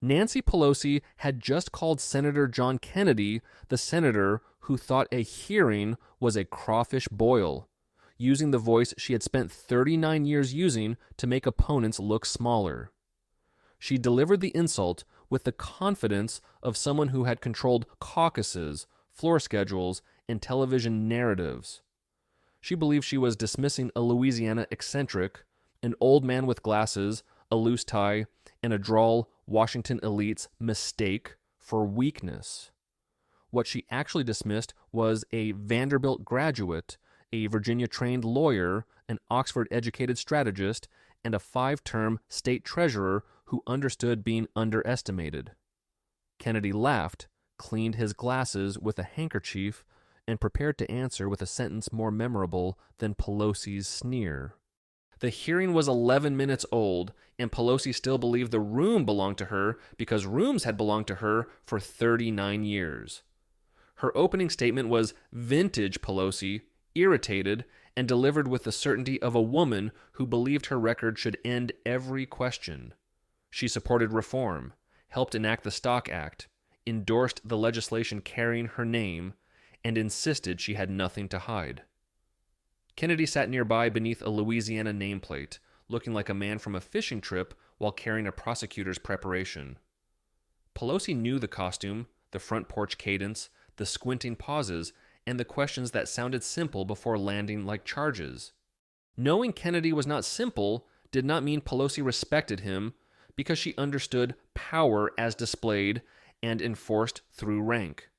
Nancy Pelosi had just called Senator John Kennedy the senator who thought a hearing was a crawfish boil, using the voice she had spent 39 years using to make opponents look smaller. She delivered the insult with the confidence of someone who had controlled caucuses, floor schedules, and television narratives. She believed she was dismissing a Louisiana eccentric, an old man with glasses, a loose tie, and a droll Washington elite's mistake for weakness. What she actually dismissed was a Vanderbilt graduate, a Virginia-trained lawyer, an Oxford-educated strategist, and a 5-term state treasurer who understood being underestimated. Kennedy laughed, cleaned his glasses with a handkerchief, and prepared to answer with a sentence more memorable than Pelosi's sneer. The hearing was 11 minutes old, and Pelosi still believed the room belonged to her because rooms had belonged to her for 39 years. Her opening statement was vintage Pelosi, irritated, and delivered with the certainty of a woman who believed her record should end every question. She supported reform, helped enact the Stock Act, endorsed the legislation carrying her name, and insisted she had nothing to hide. Kennedy sat nearby beneath a Louisiana nameplate, looking like a man from a fishing trip while carrying a prosecutor's preparation. Pelosi knew the costume, the front porch cadence, the squinting pauses, and the questions that sounded simple before landing like charges. Knowing Kennedy was not simple did not mean Pelosi respected him, because she understood power as displayed and enforced through rank.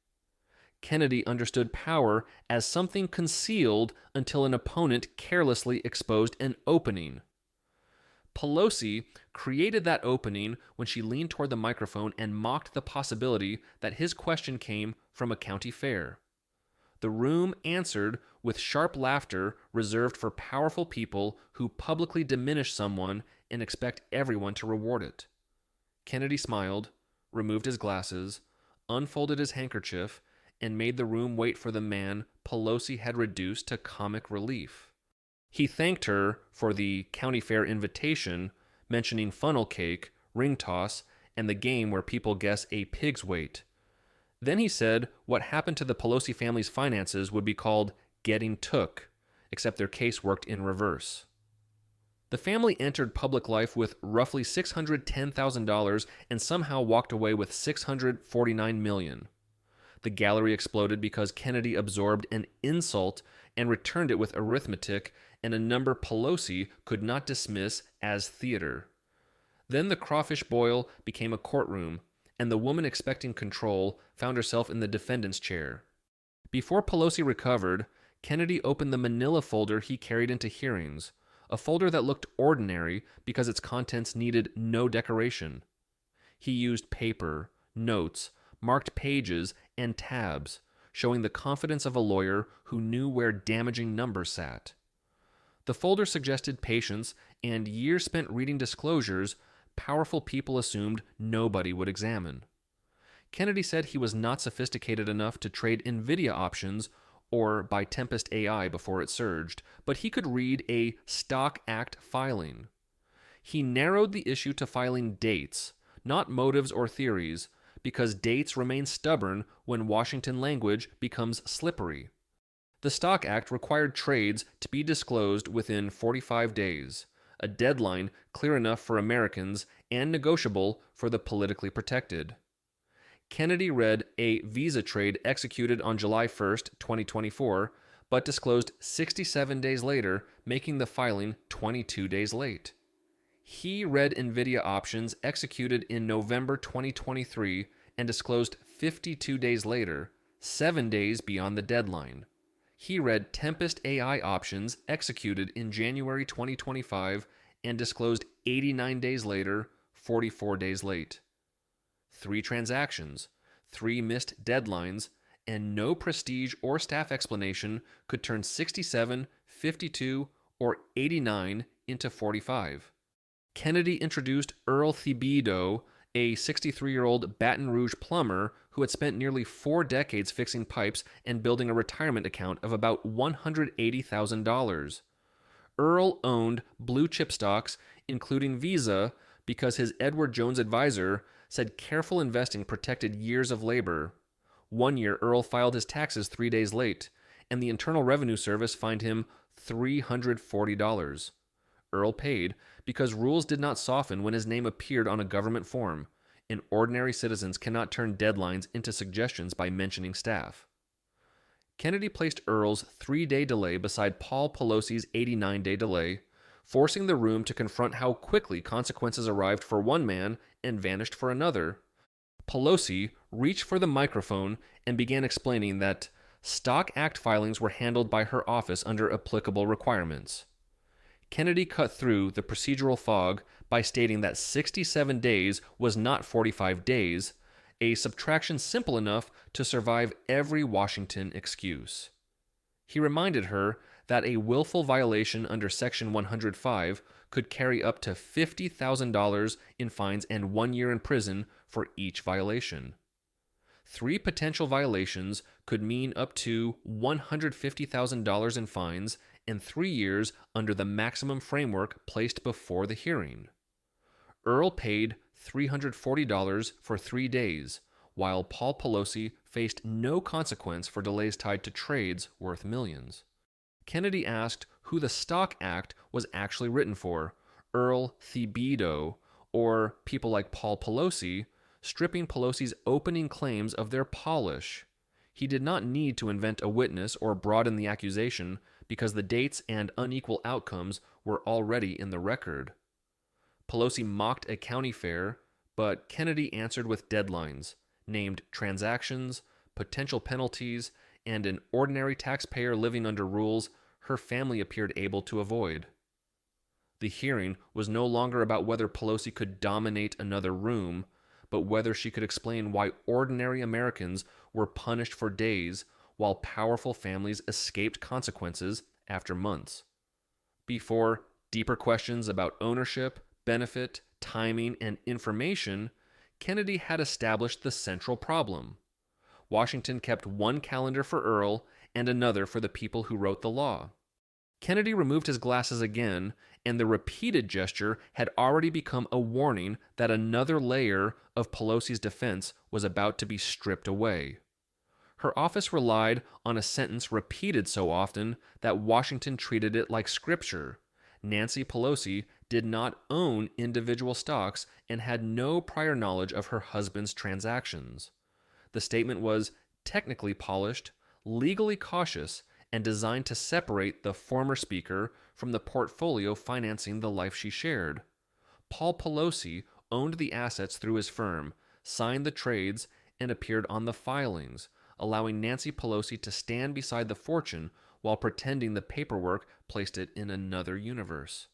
Kennedy understood power as something concealed until an opponent carelessly exposed an opening. Pelosi created that opening when she leaned toward the microphone and mocked the possibility that his question came from a county fair. The room answered with sharp laughter reserved for powerful people who publicly diminish someone and expect everyone to reward it. Kennedy smiled, removed his glasses, unfolded his handkerchief, and made the room wait for the man Pelosi had reduced to comic relief. He thanked her for the county fair invitation, mentioning funnel cake, ring toss, and the game where people guess a pig's weight. Then he said what happened to the Pelosi family's finances would be called getting took, except their case worked in reverse. The family entered public life with roughly $610,000 and somehow walked away with $649 million. The gallery exploded because Kennedy absorbed an insult and returned it with arithmetic and a number Pelosi could not dismiss as theater. Then the crawfish boil became a courtroom, and the woman expecting control found herself in the defendant's chair. Before Pelosi recovered, Kennedy opened the manila folder he carried into hearings, a folder that looked ordinary because its contents needed no decoration. He used paper, notes, marked pages, and tabs, showing the confidence of a lawyer who knew where damaging numbers sat. The folder suggested patience, and years spent reading disclosures powerful people assumed nobody would examine. Kennedy said he was not sophisticated enough to trade NVIDIA options or buy Tempest AI before it surged, but he could read a Stock Act filing. He narrowed the issue to filing dates, not motives or theories, because dates remain stubborn when Washington language becomes slippery. The Stock Act required trades to be disclosed within 45 days, a deadline clear enough for Americans and negotiable for the politically protected. Kennedy read a Visa trade executed on July 1, 2024, but disclosed 67 days later, making the filing 22 days late. He read NVIDIA options executed in November 2023 and disclosed 52 days later, 7 days beyond the deadline. He read Tempest AI options executed in January 2025 and disclosed 89 days later, 44 days late. 3 transactions, 3 missed deadlines, and no prestige or staff explanation could turn 67, 52, or 89 into 45. Kennedy introduced Earl Thibodeau, a 63-year-old Baton Rouge plumber who had spent nearly 4 decades fixing pipes and building a retirement account of about $180,000. Earl owned blue chip stocks, including Visa, because his Edward Jones advisor said careful investing protected years of labor. One year, Earl filed his taxes 3 days late, and the Internal Revenue Service fined him $340. Earl paid because rules did not soften when his name appeared on a government form, and ordinary citizens cannot turn deadlines into suggestions by mentioning staff. Kennedy placed Earl's 3-day delay beside Paul Pelosi's 89-day delay, forcing the room to confront how quickly consequences arrived for one man and vanished for another. Pelosi reached for the microphone and began explaining that Stock Act filings were handled by her office under applicable requirements. Kennedy cut through the procedural fog by stating that 67 days was not 45 days, a subtraction simple enough to survive every Washington excuse. He reminded her that a willful violation under Section 105 could carry up to $50,000 in fines and 1 year in prison for each violation. 3 potential violations could mean up to $150,000 in fines and 3 years under the maximum framework placed before the hearing. Earl paid $340 for 3 days, while Paul Pelosi faced no consequence for delays tied to trades worth millions. Kennedy asked who the Stock Act was actually written for, Earl Thibodeau, or people like Paul Pelosi, stripping Pelosi's opening claims of their polish. He did not need to invent a witness or broaden the accusation because the dates and unequal outcomes were already in the record. Pelosi mocked a county fair, but Kennedy answered with deadlines, named transactions, potential penalties, and an ordinary taxpayer living under rules her family appeared able to avoid. The hearing was no longer about whether Pelosi could dominate another room, but whether she could explain why ordinary Americans were punished for days while powerful families escaped consequences after months. Before deeper questions about ownership, benefit, timing, and information, Kennedy had established the central problem. Washington kept one calendar for Earl and another for the people who wrote the law. Kennedy removed his glasses again, and the repeated gesture had already become a warning that another layer of Pelosi's defense was about to be stripped away. Her office relied on a sentence repeated so often that Washington treated it like scripture. Nancy Pelosi did not own individual stocks and had no prior knowledge of her husband's transactions. The statement was technically polished, legally cautious, and designed to separate the former speaker from the portfolio financing the life she shared. Paul Pelosi owned the assets through his firm, signed the trades, and appeared on the filings, allowing Nancy Pelosi to stand beside the fortune while pretending the paperwork placed it in another universe.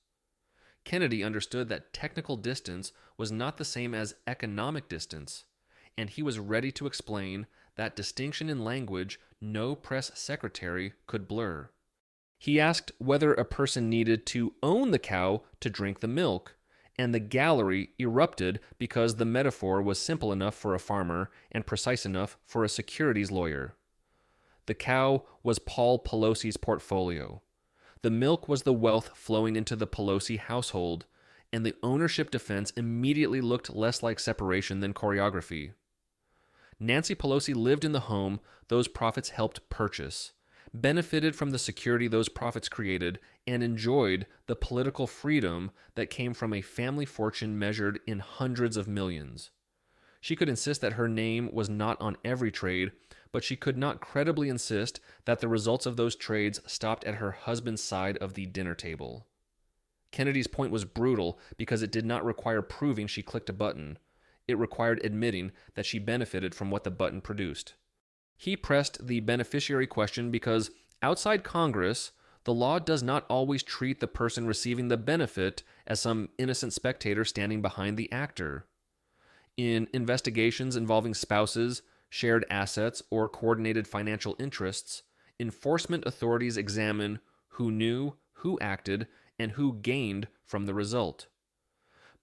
Kennedy understood that technical distance was not the same as economic distance, and he was ready to explain that distinction in language no press secretary could blur. He asked whether a person needed to own the cow to drink the milk, and the gallery erupted because the metaphor was simple enough for a farmer and precise enough for a securities lawyer. The cow was Paul Pelosi's portfolio. The milk was the wealth flowing into the Pelosi household, and the ownership defense immediately looked less like separation than choreography. Nancy Pelosi lived in the home those profits helped purchase, benefited from the security those profits created, and enjoyed the political freedom that came from a family fortune measured in hundreds of millions. She could insist that her name was not on every trade, but she could not credibly insist that the results of those trades stopped at her husband's side of the dinner table. Kennedy's point was brutal because it did not require proving she clicked a button. It required admitting that she benefited from what the button produced. He pressed the beneficiary question because outside Congress, the law does not always treat the person receiving the benefit as some innocent spectator standing behind the actor. In investigations involving spouses, shared assets, or coordinated financial interests, enforcement authorities examine who knew, who acted, and who gained from the result.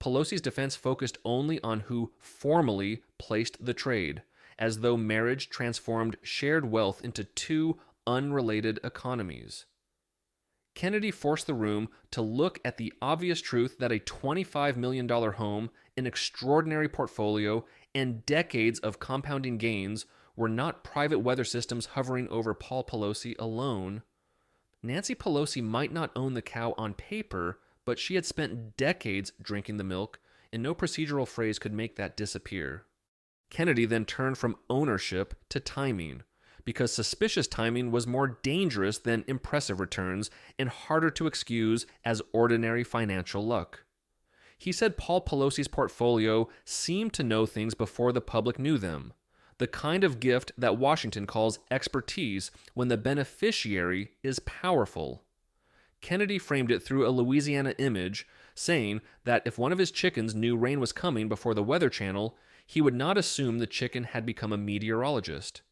Pelosi's defense focused only on who formally placed the trade, as though marriage transformed shared wealth into two unrelated economies. Kennedy forced the room to look at the obvious truth that a $25 million home an extraordinary portfolio, and decades of compounding gains were not private weather systems hovering over Paul Pelosi alone. Nancy Pelosi might not own the cow on paper, but she had spent decades drinking the milk, and no procedural phrase could make that disappear. Kennedy then turned from ownership to timing, because suspicious timing was more dangerous than impressive returns and harder to excuse as ordinary financial luck. He said Paul Pelosi's portfolio seemed to know things before the public knew them, the kind of gift that Washington calls expertise when the beneficiary is powerful. Kennedy framed it through a Louisiana image, saying that if one of his chickens knew rain was coming before the Weather Channel, he would not assume the chicken had become a meteorologist.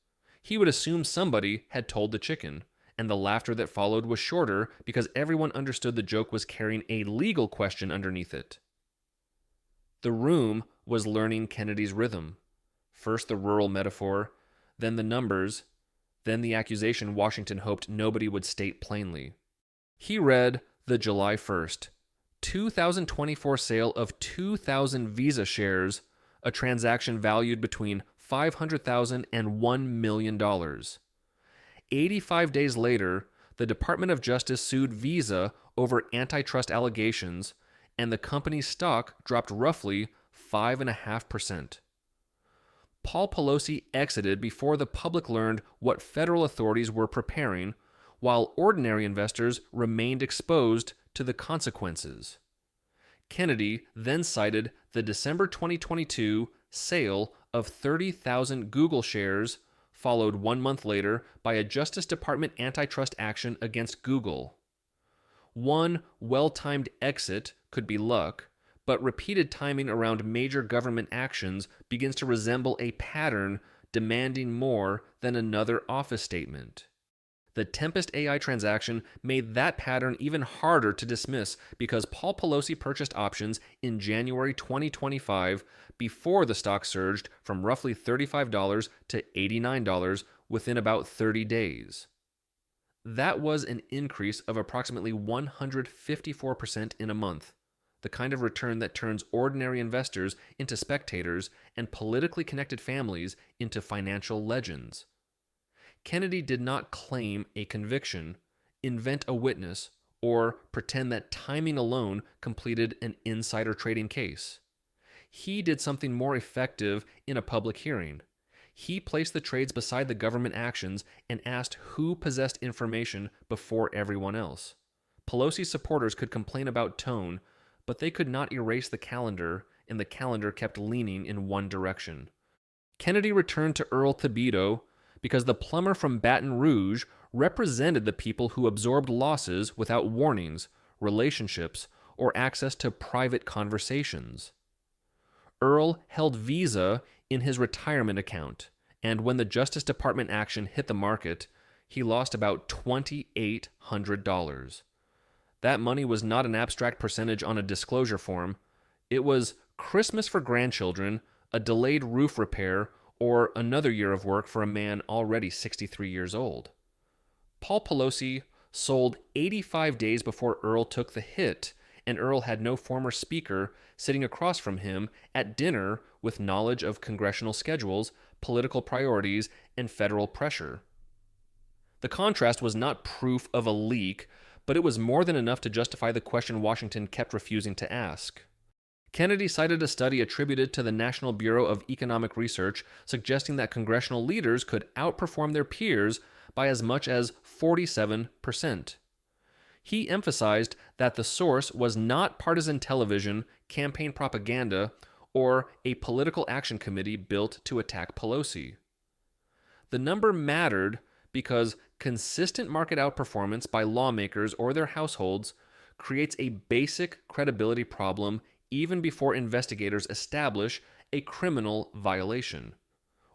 He would assume somebody had told the chicken, and the laughter that followed was shorter because everyone understood the joke was carrying a legal question underneath it. The room was learning Kennedy's rhythm. First the rural metaphor, then the numbers, then the accusation Washington hoped nobody would state plainly. He read the July 1st, 2024 sale of 2,000 Visa shares, a transaction valued between $500,000 and $1 million. 85 days later, the Department of Justice sued Visa over antitrust allegations, and the company's stock dropped roughly 5.5%. Paul Pelosi exited before the public learned what federal authorities were preparing, while ordinary investors remained exposed to the consequences. Kennedy then cited the December 2022 sale of 30,000 Google shares, followed 1 month later by a Justice Department antitrust action against Google. One well-timed exit could be luck, but repeated timing around major government actions begins to resemble a pattern demanding more than another office statement. The Tempest AI transaction made that pattern even harder to dismiss because Paul Pelosi purchased options in January 2025 before the stock surged from roughly $35 to $89 within about 30 days. That was an increase of approximately 154% in a month, the kind of return that turns ordinary investors into spectators and politically connected families into financial legends. Kennedy did not claim a conviction, invent a witness, or pretend that timing alone completed an insider trading case. He did something more effective in a public hearing. He placed the trades beside the government actions and asked who possessed information before everyone else. Pelosi's supporters could complain about tone, but they could not erase the calendar, and the calendar kept leaning in one direction. Kennedy returned to Earl Thibodeau because the plumber from Baton Rouge represented the people who absorbed losses without warnings, relationships, or access to private conversations. Earl held Visa in his retirement account, and when the Justice Department action hit the market, he lost about $2,800. That money was not an abstract percentage on a disclosure form. It was Christmas for grandchildren, a delayed roof repair, or another year of work for a man already 63 years old. Paul Pelosi sold 85 days before Earl took the hit, and Earl had no former speaker sitting across from him at dinner with knowledge of congressional schedules, political priorities, and federal pressure. The contrast was not proof of a leak, but it was more than enough to justify the question Washington kept refusing to ask. Kennedy cited a study attributed to the National Bureau of Economic Research suggesting that congressional leaders could outperform their peers by as much as 47%. He emphasized that the source was not partisan television, campaign propaganda, or a political action committee built to attack Pelosi. The number mattered because consistent market outperformance by lawmakers or their households creates a basic credibility problem even before investigators establish a criminal violation.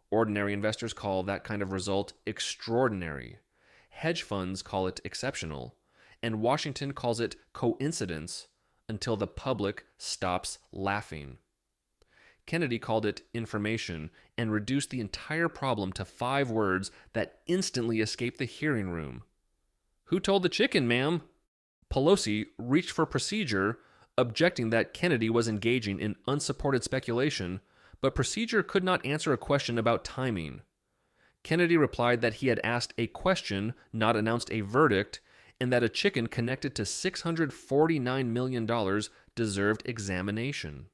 Ordinary investors call that kind of result extraordinary. Hedge funds call it exceptional. And Washington calls it coincidence until the public stops laughing. Kennedy called it information and reduced the entire problem to 5 words that instantly escaped the hearing room. Who told the chicken, ma'am? Pelosi reached for procedure, objecting that Kennedy was engaging in unsupported speculation, but procedure could not answer a question about timing. Kennedy replied that he had asked a question, not announced a verdict, and that a chicken connected to $649 million deserved examination.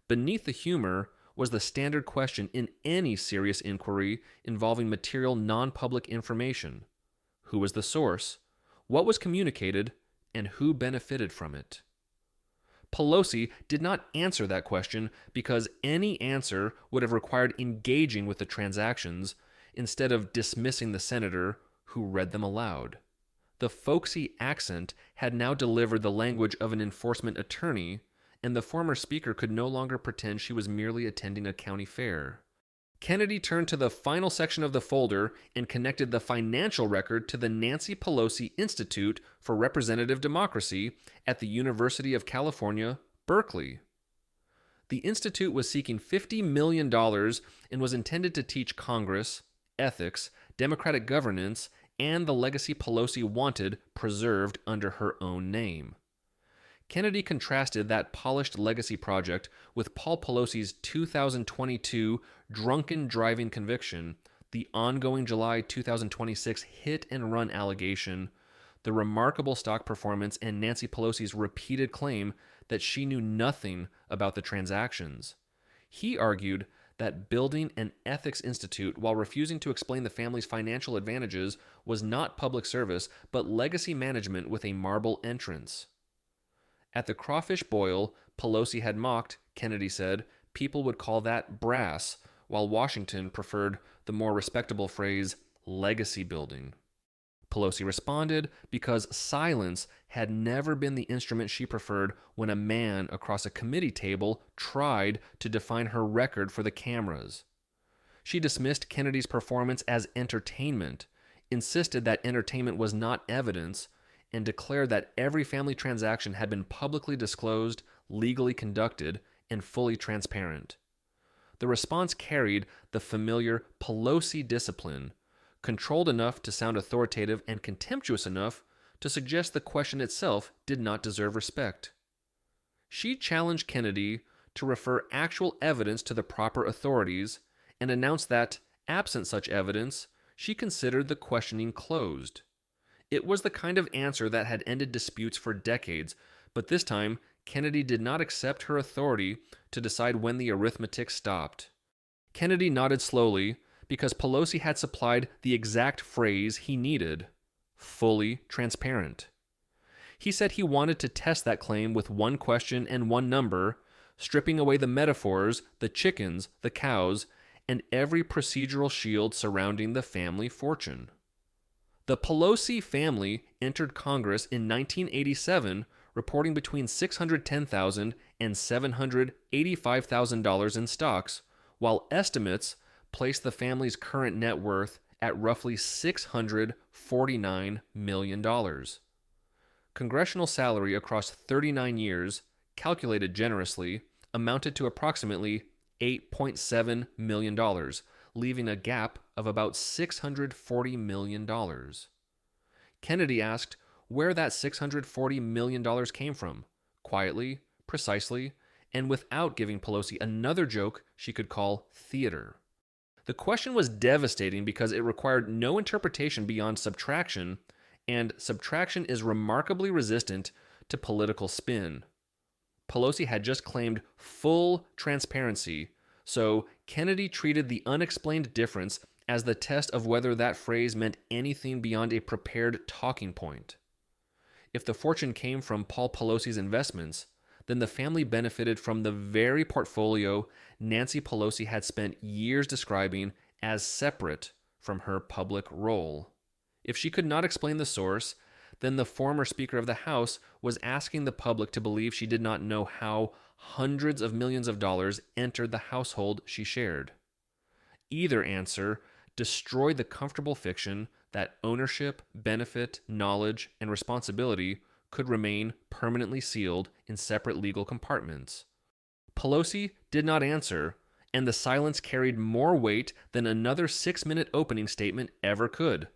Beneath the humor was the standard question in any serious inquiry involving material non-public information. Who was the source? What was communicated? And who benefited from it? Pelosi did not answer that question because any answer would have required engaging with the transactions instead of dismissing the senator who read them aloud. The folksy accent had now delivered the language of an enforcement attorney, and the former speaker could no longer pretend she was merely attending a county fair. Kennedy turned to the final section of the folder and connected the financial record to the Nancy Pelosi Institute for Representative Democracy at the University of California, Berkeley. The institute was seeking $50 million and was intended to teach Congress, ethics, democratic governance, and the legacy Pelosi wanted preserved under her own name. Kennedy contrasted that polished legacy project with Paul Pelosi's 2022 drunken driving conviction, the ongoing July 2026 hit-and-run allegation, the remarkable stock performance, and Nancy Pelosi's repeated claim that she knew nothing about the transactions. He argued that building an ethics institute while refusing to explain the family's financial advantages was not public service, but legacy management with a marble entrance. At the crawfish boil Pelosi had mocked, Kennedy said, people would call that brass, while Washington preferred the more respectable phrase legacy building. Pelosi responded because silence had never been the instrument she preferred when a man across a committee table tried to define her record for the cameras. She dismissed Kennedy's performance as entertainment, insisted that entertainment was not evidence, and declared that every family transaction had been publicly disclosed, legally conducted, and fully transparent. The response carried the familiar Pelosi discipline, controlled enough to sound authoritative and contemptuous enough to suggest the question itself did not deserve respect. She challenged Kennedy to refer actual evidence to the proper authorities and announced that, absent such evidence, she considered the questioning closed. It was the kind of answer that had ended disputes for decades, but this time Kennedy did not accept her authority to decide when the arithmetic stopped. Kennedy nodded slowly because Pelosi had supplied the exact phrase he needed: fully transparent. He said he wanted to test that claim with one question and one number, stripping away the metaphors, the chickens, the cows, and every procedural shield surrounding the family fortune. The Pelosi family entered Congress in 1987, reporting between $610,000 and $785,000 in stocks, while estimates placed the family's current net worth at roughly $649 million. Congressional salary across 39 years, calculated generously, amounted to approximately $8.7 million, leaving a gap of about $640 million. Kennedy asked where that $640 million came from, quietly, precisely, and without giving Pelosi another joke she could call theater. The question was devastating because it required no interpretation beyond subtraction, and subtraction is remarkably resistant to political spin. Pelosi had just claimed full transparency, so Kennedy treated the unexplained difference as the test of whether that phrase meant anything beyond a prepared talking point. If the fortune came from Paul Pelosi's investments, then the family benefited from the very portfolio Nancy Pelosi had spent years describing as separate from her public role. If she could not explain the source, then the former Speaker of the House was asking the public to believe she did not know how hundreds of millions of dollars entered the household she shared. Either answer destroyed the comfortable fiction that ownership, benefit, knowledge, and responsibility could remain permanently sealed in separate legal compartments. Pelosi did not answer, and the silence carried more weight than another 6-minute opening statement ever could.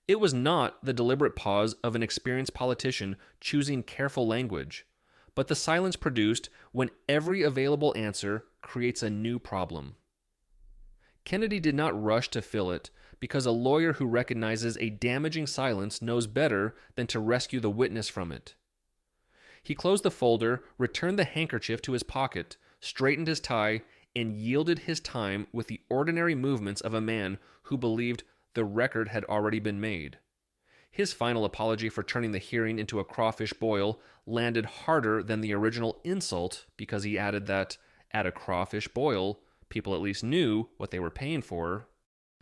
It was not the deliberate pause of an experienced politician choosing careful language, but the silence produced when every available answer creates a new problem. Kennedy did not rush to fill it because a lawyer who recognizes a damaging silence knows better than to rescue the witness from it. He closed the folder, returned the handkerchief to his pocket, straightened his tie, and yielded his time with the ordinary movements of a man who believed the record had already been made. His final apology for turning the hearing into a crawfish boil landed harder than the original insult because he added that, at a crawfish boil, people at least knew what they were paying for.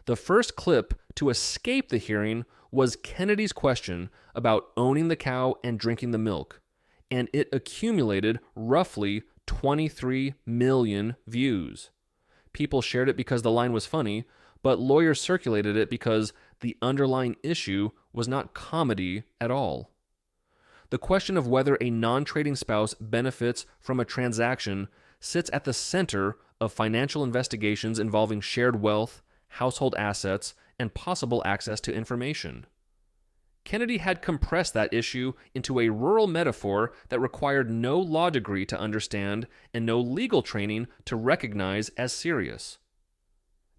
The first clip to escape the hearing was Kennedy's question about owning the cow and drinking the milk, and it accumulated roughly 23 million views. People shared it because the line was funny, but lawyers circulated it because the underlying issue was not comedy at all. The question of whether a non-trading spouse benefits from a transaction sits at the center of financial investigations involving shared wealth, household assets, and possible access to information. Kennedy had compressed that issue into a rural metaphor that required no law degree to understand and no legal training to recognize as serious.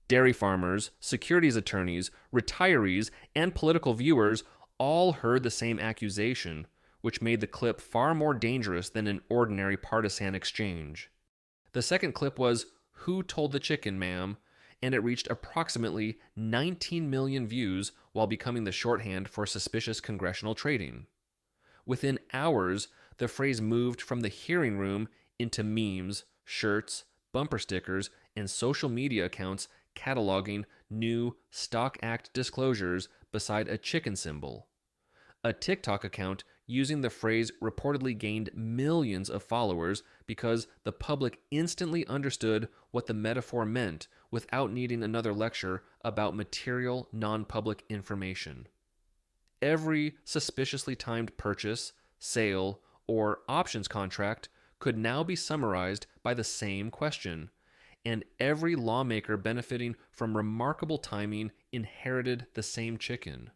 Dairy farmers, securities attorneys, retirees, and political viewers all heard the same accusation, which made the clip far more dangerous than an ordinary partisan exchange. The second clip was "Who Told the Chicken, Ma'am?" and it reached approximately 19 million views while becoming the shorthand for suspicious congressional trading. Within hours, the phrase moved from the hearing room into memes, shirts, bumper stickers, and social media accounts cataloging new Stock Act disclosures beside a chicken symbol. A TikTok account using the phrase reportedly gained millions of followers because the public instantly understood what the metaphor meant without needing another lecture about material, non-public information. Every suspiciously timed purchase, sale, or options contract could now be summarized by the same question, and every lawmaker benefiting from remarkable timing inherited the same chicken.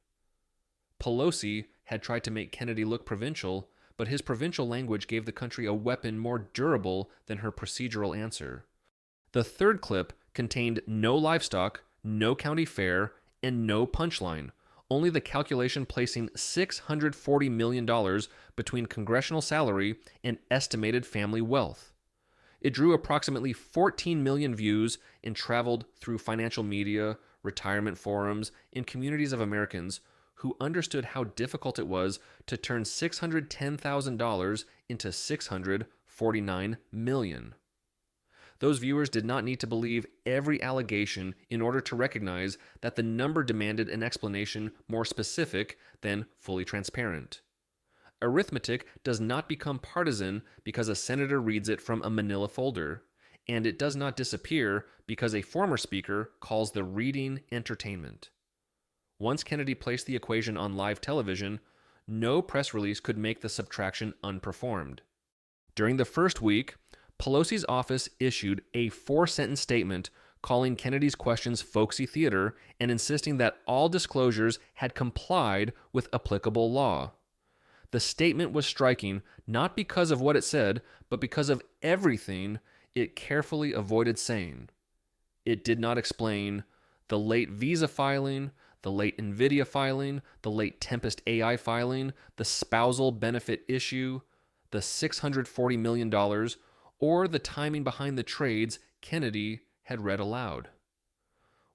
Pelosi had tried to make Kennedy look provincial, but his provincial language gave the country a weapon more durable than her procedural answer. The third clip contained no livestock, no county fair, and no punchline, only the calculation placing $640 million between congressional salary and estimated family wealth. It drew approximately 14 million views and traveled through financial media, retirement forums, and communities of Americans who understood how difficult it was to turn $610,000 into $649 million. Those viewers did not need to believe every allegation in order to recognize that the number demanded an explanation more specific than fully transparent. Arithmetic does not become partisan because a senator reads it from a manila folder, and it does not disappear because a former speaker calls the reading entertainment. Once Kennedy placed the equation on live television, no press release could make the subtraction unperformed. During the first week, Pelosi's office issued a 4-sentence statement calling Kennedy's questions folksy theater and insisting that all disclosures had complied with applicable law. The statement was striking not because of what it said, but because of everything it carefully avoided saying. It did not explain the late Visa filing, the late NVIDIA filing, the late Tempest AI filing, the spousal benefit issue, the $640 million, or the timing behind the trades Kennedy had read aloud.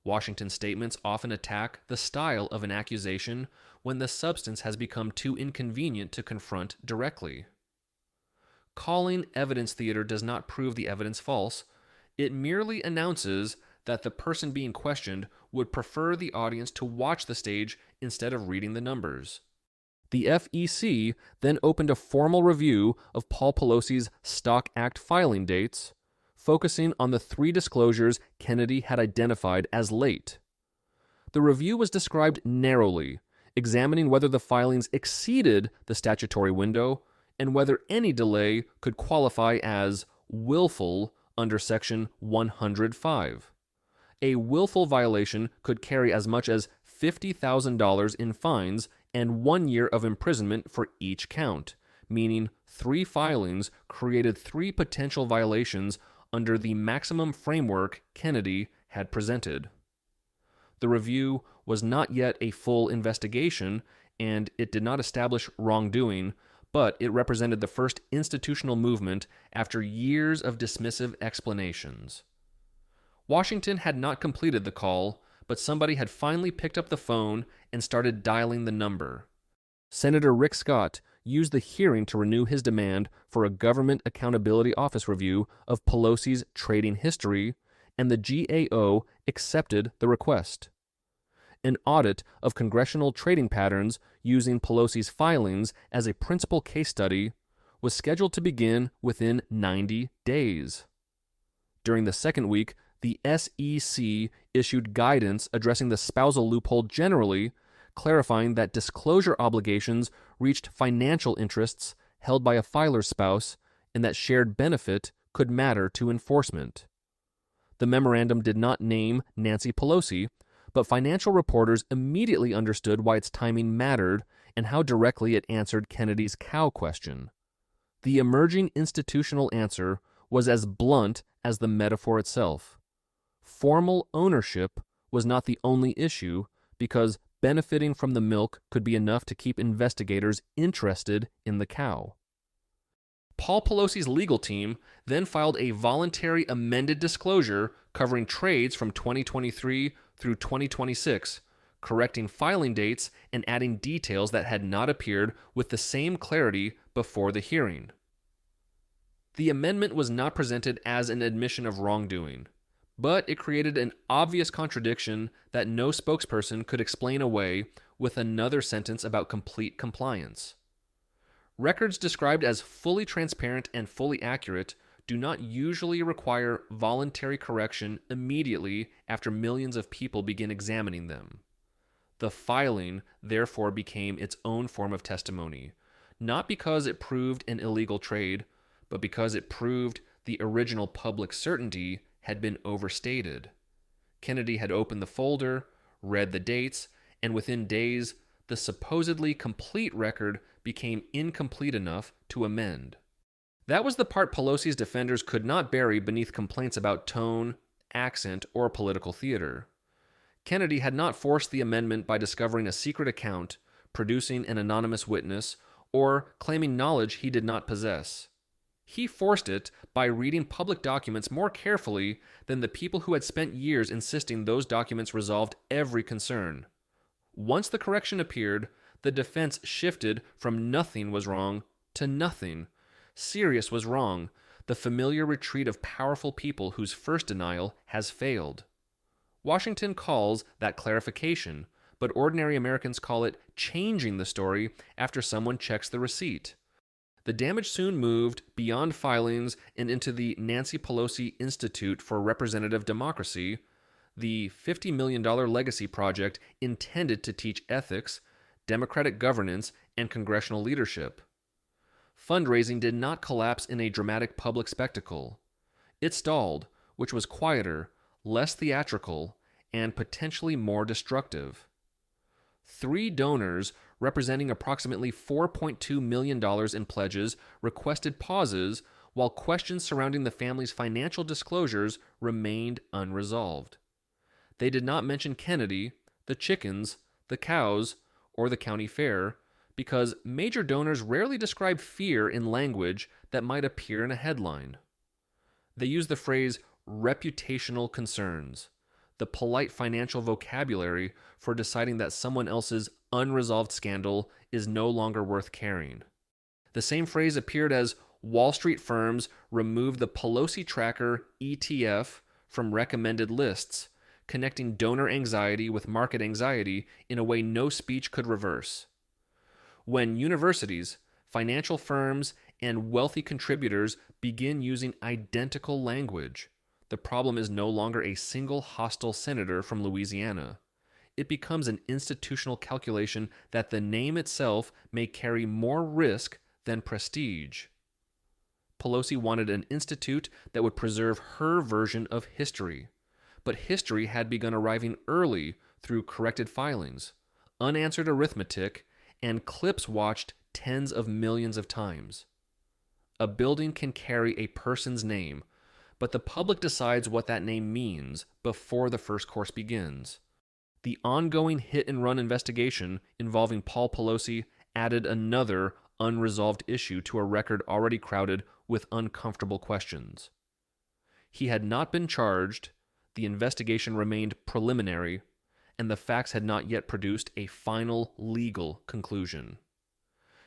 Washington statements often attack the style of an accusation when the substance has become too inconvenient to confront directly. Calling evidence theater does not prove the evidence false. It merely announces that the person being questioned would prefer the audience to watch the stage instead of reading the numbers. The FEC then opened a formal review of Paul Pelosi's Stock Act filing dates, focusing on the 3 disclosures Kennedy had identified as late. The review was described narrowly, examining whether the filings exceeded the statutory window and whether any delay could qualify as willful under Section 105. A willful violation could carry as much as $50,000 in fines and 1 year of imprisonment for each count, meaning 3 filings created 3 potential violations under the maximum framework Kennedy had presented. The review was not yet a full investigation, and it did not establish wrongdoing, but it represented the first institutional movement after years of dismissive explanations. Washington had not completed the call, but somebody had finally picked up the phone and started dialing the number. Senator Rick Scott used the hearing to renew his demand for a Government Accountability Office review of Pelosi's trading history, and the GAO accepted the request. An audit of congressional trading patterns using Pelosi's filings as a principal case study was scheduled to begin within 90 days. During the second week, the SEC issued guidance addressing the spousal loophole generally, clarifying that disclosure obligations reached financial interests held by a filer's spouse and that shared benefit could matter to enforcement. The memorandum did not name Nancy Pelosi, but financial reporters immediately understood why its timing mattered and how directly it answered Kennedy's cow question. The emerging institutional answer was as blunt as the metaphor itself. Formal ownership was not the only issue, because benefiting from the milk could be enough to keep investigators interested in the cow. Paul Pelosi's legal team then filed a voluntary amended disclosure covering trades from 2023 through 2026, correcting filing dates and adding details that had not appeared with the same clarity before the hearing. The amendment was not presented as an admission of wrongdoing, but it created an obvious contradiction that no spokesperson could explain away with another sentence about complete compliance. Records described as fully transparent and fully accurate do not usually require voluntary correction immediately after millions of people begin examining them. The filing, therefore, became its own form of testimony, not because it proved an illegal trade, but because it proved the original public certainty had been overstated. Kennedy had opened the folder, read the dates, and within days, the supposedly complete record became incomplete enough to amend. That was the part Pelosi's defenders could not bury beneath complaints about tone, accent, or political theater. Kennedy had not forced the amendment by discovering a secret account, producing an anonymous witness, or claiming knowledge he did not possess. He forced it by reading public documents more carefully than the people who had spent years insisting those documents resolved every concern. Once the correction appeared, the defense shifted from nothing was wrong to nothing. Serious was wrong, the familiar retreat of powerful people whose first denial has failed. Washington calls that clarification, but ordinary Americans call it changing the story after someone checks the receipt. The damage soon moved beyond filings and into the Nancy Pelosi Institute for Representative Democracy, the $50 million legacy project intended to teach ethics, democratic governance, and congressional leadership. Fundraising did not collapse in a dramatic public spectacle. It stalled, which was quieter, less theatrical, and potentially more destructive. 3 donors representing approximately $4.2 million in pledges requested pauses, while questions surrounding the family's financial disclosures remained unresolved. They did not mention Kennedy, the chickens, the cows, or the county fair, because major donors rarely describe fear in language that might appear in a headline. They use the phrase reputational concerns, the polite financial vocabulary for deciding that someone else's unresolved scandal is no longer worth carrying. The same phrase appeared as Wall Street firms removed the Pelosi Tracker ETF from recommended lists, connecting donor anxiety with market anxiety in a way no speech could reverse. When universities, financial firms, and wealthy contributors begin using identical language, the problem is no longer a single hostile senator from Louisiana. It becomes an institutional calculation that the name itself may carry more risk than prestige. Pelosi wanted an institute that would preserve her version of history, but history had begun arriving early through corrected filings, unanswered arithmetic, and clips watched tens of millions of times. A building can carry a person's name, but the public decides what that name means before the first course begins. The ongoing hit-and-run investigation involving Paul Pelosi added another unresolved issue to a record already crowded with uncomfortable questions. He had not been charged, the investigation remained preliminary, and the facts had not yet produced a final legal conclusion.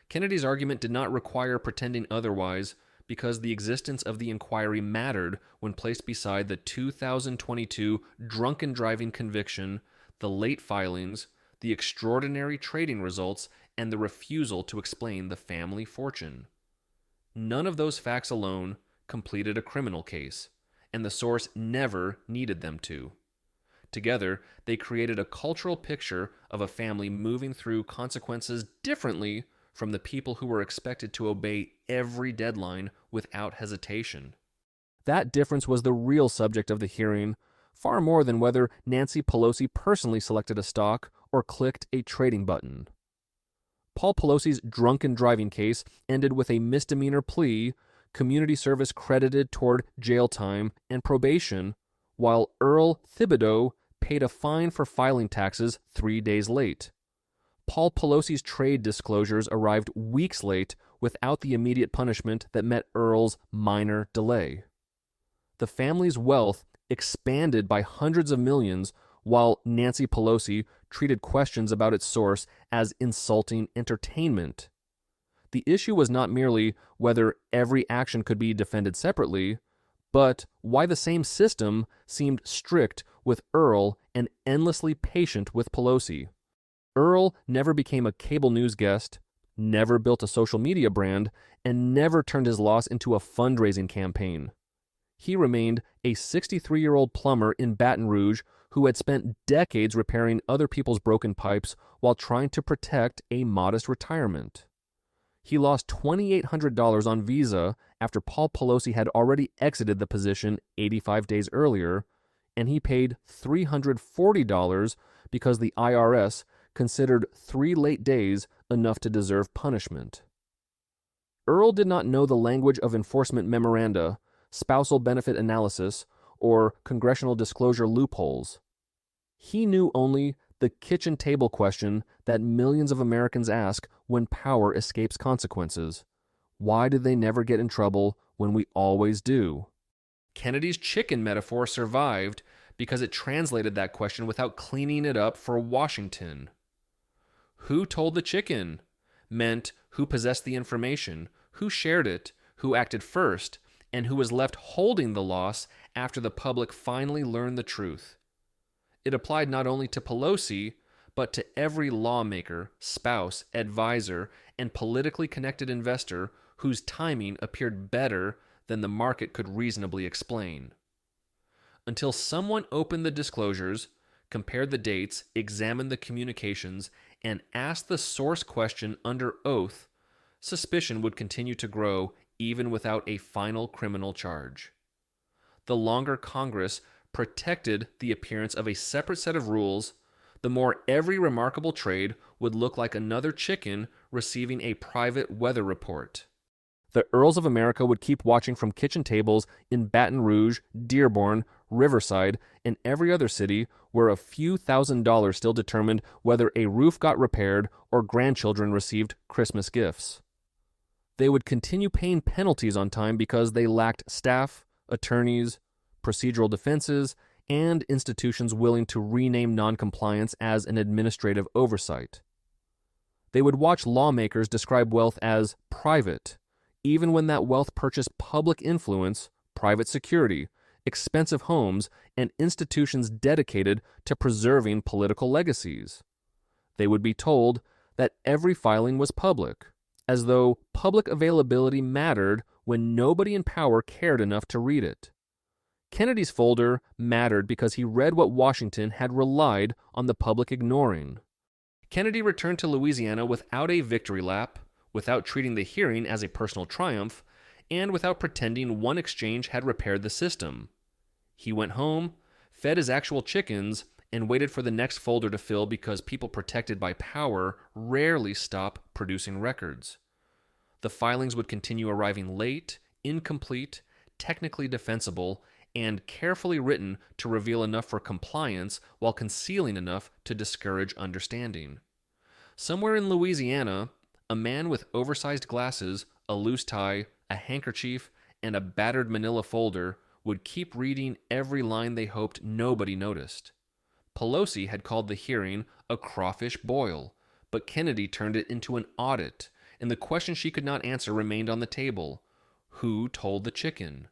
Kennedy's argument did not require pretending otherwise because the existence of the inquiry mattered when placed beside the 2022 drunken driving conviction, the late filings, the extraordinary trading results, and the refusal to explain the family fortune. None of those facts alone completed a criminal case, and the source never needed them to. Together, they created a cultural picture of a family moving through consequences differently from the people who were expected to obey every deadline without hesitation. That difference was the real subject of the hearing, far more than whether Nancy Pelosi personally selected a stock or clicked a trading button. Paul Pelosi's drunken driving case ended with a misdemeanor plea, community service credited toward jail time and probation, while Earl Thibodeau paid a fine for filing taxes 3 days late. Paul Pelosi's trade disclosures arrived weeks late without the immediate punishment that met Earl's minor delay. The family's wealth expanded by hundreds of millions, while Nancy Pelosi treated questions about its source as insulting entertainment. The issue was not merely whether every action could be defended separately, but why the same system seemed strict with Earl and endlessly patient with Pelosi. Earl never became a cable news guest, never built a social media brand, and never turned his loss into a fundraising campaign. He remained a 63-year-old plumber in Baton Rouge who had spent decades repairing other people's broken pipes while trying to protect a modest retirement. He lost $2,800 on Visa after Paul Pelosi had already exited the position 85 days earlier, and he paid $340 because the IRS considered 3 late days enough to deserve punishment. Earl did not know the language of enforcement memoranda, spousal benefit analysis, or congressional disclosure loopholes. He knew only the kitchen table question that millions of Americans ask when power escapes consequences. Why did they never get in trouble when we always do? Kennedy's chicken metaphor survived because it translated that question without cleaning it up for Washington. Who told the chicken meant who possessed the information, who shared it, who acted first, and who was left holding the loss after the public finally learned the truth. It applied not only to Pelosi, but to every lawmaker, spouse, advisor, and politically connected investor whose timing appeared better than the market could reasonably explain. Until someone opened the disclosures, compared the dates, examined the communications, and asked the source question under oath, suspicion would continue to grow even without a final criminal charge. The longer Congress protected the appearance of a separate set of rules, the more every remarkable trade would look like another chicken receiving a private weather report. The Earls of America would keep watching from kitchen tables in Baton Rouge, Dearborn, Riverside, and every other city where a few $1,000s still determined whether a roof got repaired or grandchildren received Christmas gifts. They would continue paying penalties on time because they lacked staff, attorneys, procedural defenses, and institutions willing to rename noncompliance as an administrative oversight. They would watch lawmakers describe wealth as private, even when that wealth purchased public influence, private security, expensive homes, and institutions dedicated to preserving political legacies. They would be told that every filing was public, as though public availability mattered when nobody in power cared enough to read it. Kennedy's folder mattered because he read what Washington had relied on the public ignoring. Kennedy returned to Louisiana without a victory lap, without treating the hearing as a personal triumph, and without pretending one exchange had repaired the system. He went home, fed his actual chickens, and waited for the next folder to fill because people protected by power rarely stop producing records. The filings would continue arriving late, incomplete, technically defensible, and carefully written to reveal enough for compliance while concealing enough to discourage understanding. Somewhere in Louisiana, a man with oversized glasses, a loose tie, a handkerchief, and a battered manila folder would keep reading every line they hoped nobody noticed. Pelosi had called the hearing a crawfish boil, but Kennedy turned it into an audit, and the question she could not answer remained on the table. Who told the chicken?